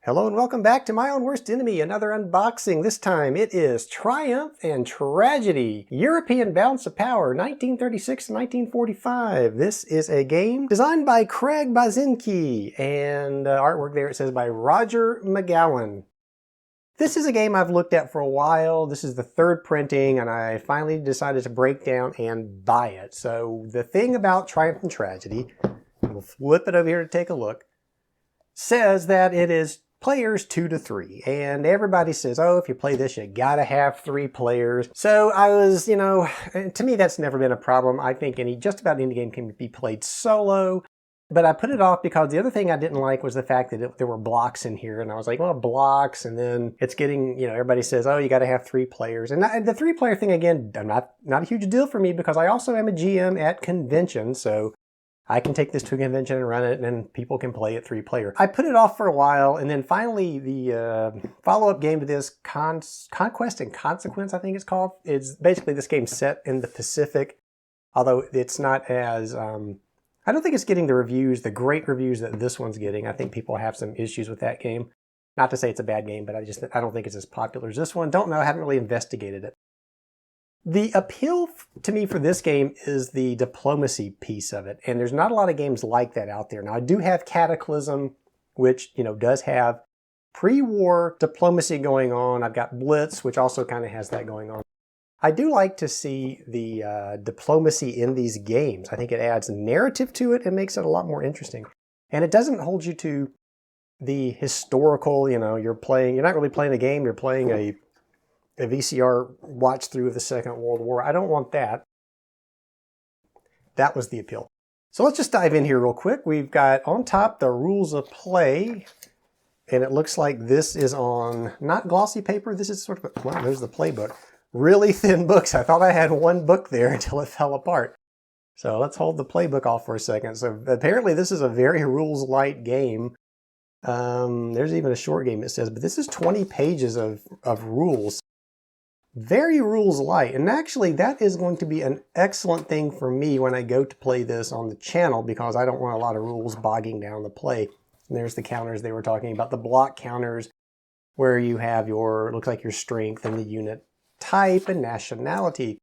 Hello and welcome back to My Own Worst Enemy, another unboxing. This time it is Triumph and Tragedy, European Balance of Power, 1936 to 1945. This is a game designed by Craig Bazinski, and artwork there it says by Roger McGowan. This is a game I've looked at for a while. This is the third printing, and I finally decided to break down and buy it. So the thing about Triumph and Tragedy, we'll flip it over here to take a look, says that it is players 2 to 3, and everybody says, oh, if you play this, you gotta have 3 players. So I was, to me that's never been a problem. I think just about any game can be played solo, but I put it off because the other thing I didn't like was the fact that there were blocks in here, and I was like, well, blocks, and then it's getting, everybody says, oh, you gotta have 3 players. And the 3-player thing, again, not a huge deal for me because I also am a GM at conventions, so I can take this to a convention and run it, and then people can play it 3-player. I put it off for a while, and then finally the follow-up game to this, Conquest and Consequence, I think it's called. It's basically this game set in the Pacific, although it's not as, I don't think it's getting the great reviews that this one's getting. I think people have some issues with that game. Not to say it's a bad game, but I don't think it's as popular as this one. Don't know, I haven't really investigated it. The appeal to me for this game is the diplomacy piece of it, and there's not a lot of games like that out there. Now, I do have Cataclysm, which, does have pre-war diplomacy going on. I've got Blitz, which also kind of has that going on. I do like to see the diplomacy in these games. I think it adds narrative to it and makes it a lot more interesting. And it doesn't hold you to the historical, you're not really playing a game, you're playing a VCR watch through of the Second World War. I don't want that. That was the appeal. So let's just dive in here real quick. We've got on top the rules of play, and it looks like this is on not glossy paper. This is sort of, well, there's the playbook. Really thin books. I thought I had one book there until it fell apart. So let's hold the playbook off for a second. So apparently this is a very rules light game. There's even a short game it says, but this is 20 pages of rules. Very rules light, and actually that is going to be an excellent thing for me when I go to play this on the channel because I don't want a lot of rules bogging down the play. And there's the counters they were talking about, the block counters where you have looks like your strength and the unit type and nationality.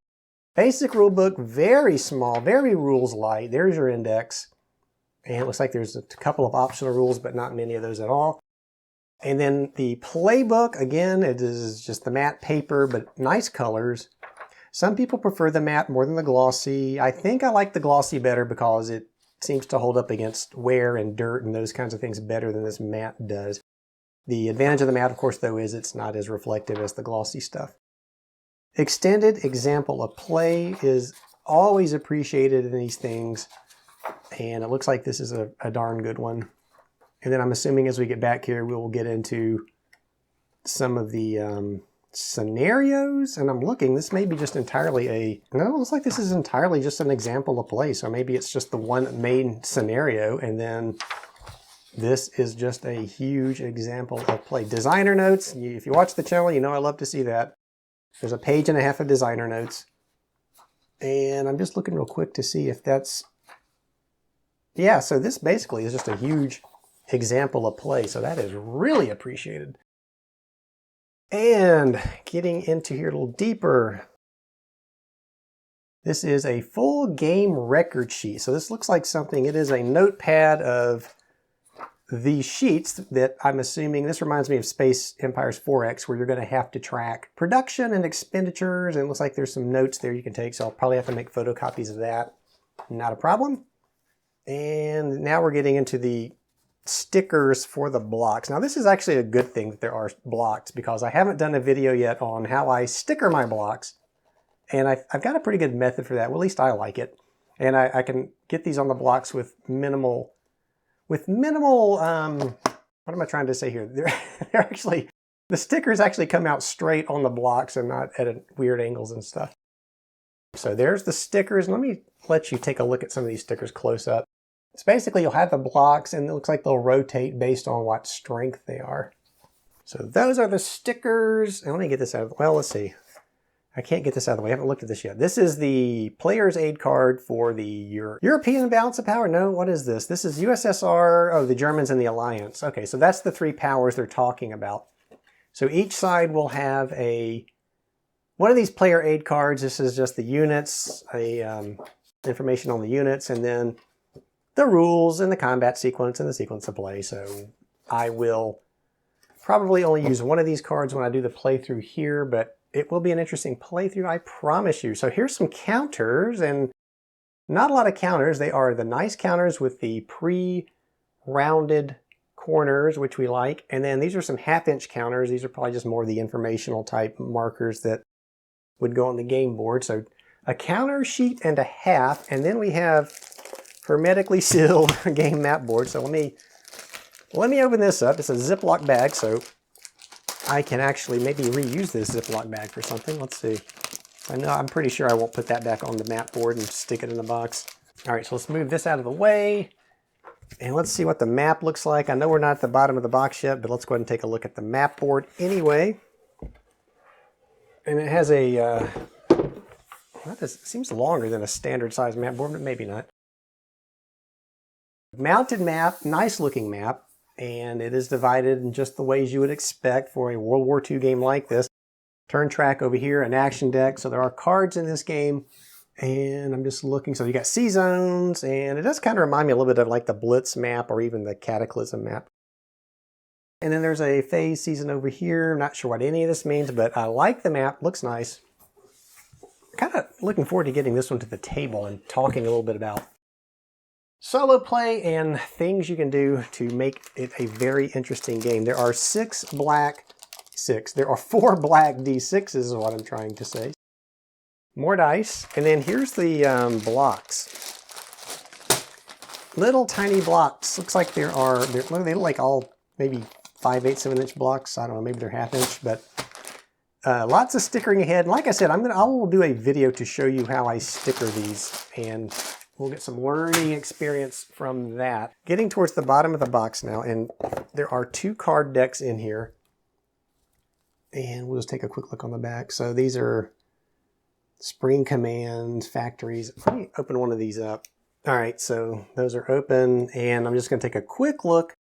Basic rule book, very small, very rules light. There's your index, and it looks like there's a couple of optional rules, but not many of those at all. And then the playbook, again, it is just the matte paper, but nice colors. Some people prefer the matte more than the glossy. I think I like the glossy better because it seems to hold up against wear and dirt and those kinds of things better than this matte does. The advantage of the matte, of course, though, is it's not as reflective as the glossy stuff. Extended example of play is always appreciated in these things, and it looks like this is a darn good one. And then I'm assuming as we get back here, we will get into some of the scenarios. And I'm looking, this may be just entirely no, it looks like this is entirely just an example of play. So maybe it's just the one main scenario. And then this is just a huge example of play. Designer notes, if you watch the channel, I love to see that. There's a page and a half of designer notes. And I'm just looking real quick to see if that's, yeah, so this basically is just a huge example of play, so that is really appreciated. And getting into here a little deeper, this is a full game record sheet. So this looks like something, it is a notepad of the sheets that I'm assuming, this reminds me of Space Empires 4X, where you're going to have to track production and expenditures, and it looks like there's some notes there you can take, so I'll probably have to make photocopies of that. Not a problem. And now we're getting into the stickers for the blocks. Now this is actually a good thing that there are blocks because I haven't done a video yet on how I sticker my blocks, and I've got a pretty good method for that. Well, at least I like it, and I can get these on the blocks with minimal what am I trying to say here? They're actually, the stickers actually come out straight on the blocks and not at weird angles and stuff. So there's the stickers. Let me let you take a look at some of these stickers close up. It's basically you'll have the blocks and it looks like they'll rotate based on what strength they are. So those are the stickers. And let me get this out of, well, let's see. I can't get this out of the way. I haven't looked at this yet. This is the player's aid card for the European Balance of Power. No, what is this? This is USSR. Oh, the Germans and the Alliance. Okay, so that's the three powers they're talking about. So each side will have one of these player aid cards. This is just the units, information on the units, and then the rules and the combat sequence and the sequence of play. So I will probably only use one of these cards when I do the playthrough here, but it will be an interesting playthrough, I promise you. So here's some counters, and not a lot of counters. They are the nice counters with the pre-rounded corners, which we like. And then these are some half-inch counters. These are probably just more of the informational type markers that would go on the game board. So a counter sheet and a half, and then we have hermetically sealed game map board. So let me open this up. It's a Ziploc bag, so I can actually maybe reuse this Ziploc bag for something. Let's see. I'm pretty sure I won't put that back on the map board and stick it in the box. All right, so let's move this out of the way. And let's see what the map looks like. I know we're not at the bottom of the box yet, but let's go ahead and take a look at the map board anyway. And it has it seems longer than a standard size map board, but maybe not. Mounted map, nice looking map. And it is divided in just the ways you would expect for a World War II game like this. Turn track over here, an action deck. So there are cards in this game. And I'm just looking. So you got sea zones. And it does kind of remind me a little bit of like the Blitz map or even the Cataclysm map. And then there's a phase season over here. I'm not sure what any of this means, but I like the map. Looks nice. Kind of looking forward to getting this one to the table and talking a little bit about solo play and things you can do to make it a very interesting game. There are four black D6s is what I'm trying to say. More dice. And then here's the blocks. Little tiny blocks. Looks like they look like all maybe 5/8 of an inch blocks. I don't know, maybe they're 1/2 inch, but lots of stickering ahead. And like I said, I will do a video to show you how I sticker these, and we'll get some learning experience from that. Getting towards the bottom of the box now, and there are 2 card decks in here. And we'll just take a quick look on the back. So these are spring commands, factories. Let me open one of these up. All right, so those are open, and I'm just going to take a quick look.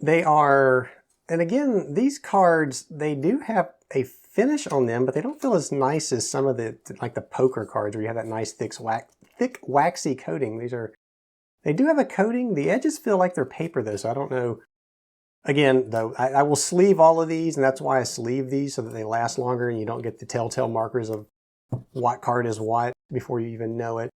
They are, and again, these cards, they do have a finish on them, but they don't feel as nice as some of the, like the poker cards where you have that nice thick waxy coating. They do have a coating. The edges feel like they're paper though, so I don't know. Again, though, I will sleeve all of these, and that's why I sleeve these so that they last longer and you don't get the telltale markers of what card is what before you even know it.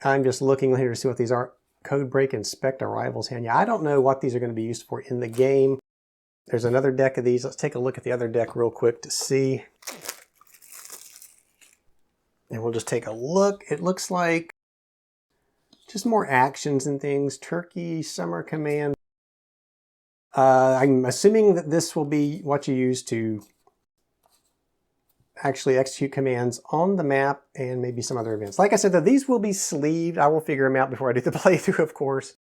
I'm just looking here to see what these are. Code break, inspect a rival's hand. Yeah, I don't know what these are going to be used for in the game. There's another deck of these. Let's take a look at the other deck real quick to see. And we'll just take a look. It looks like just more actions and things. Turkey, Summer Command. I'm assuming that this will be what you use to actually execute commands on the map and maybe some other events. Like I said, though, these will be sleeved. I will figure them out before I do the playthrough, of course.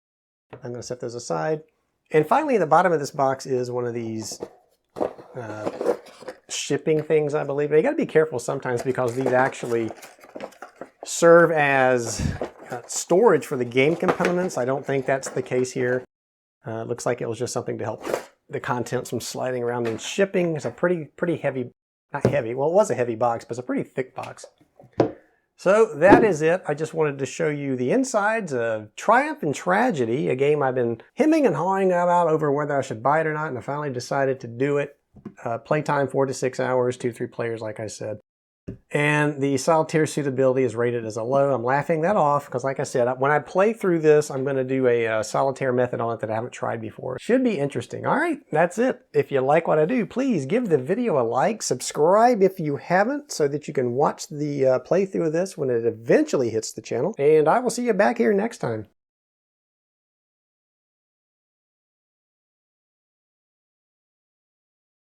I'm going to set those aside. And finally, at the bottom of this box is one of these shipping things, I believe. But you got to be careful sometimes because these actually serve as storage for the game components. I don't think that's the case here. It looks like it was just something to help the contents from sliding around and shipping. It's a pretty heavy, not heavy, well, it was a heavy box, but it's a pretty thick box. So that is it. I just wanted to show you the insides of Triumph and Tragedy, a game I've been hemming and hawing about over whether I should buy it or not, and I finally decided to do it. Playtime 4 to 6 hours, 2 to 3 players, like I said. And the solitaire suitability is rated as a low. I'm laughing that off because, like I said, when I play through this, I'm going to do a solitaire method on it that I haven't tried before. Should be interesting. All right, that's it. If you like what I do, please give the video a like, subscribe if you haven't, so that you can watch the playthrough of this when it eventually hits the channel. And I will see you back here next time.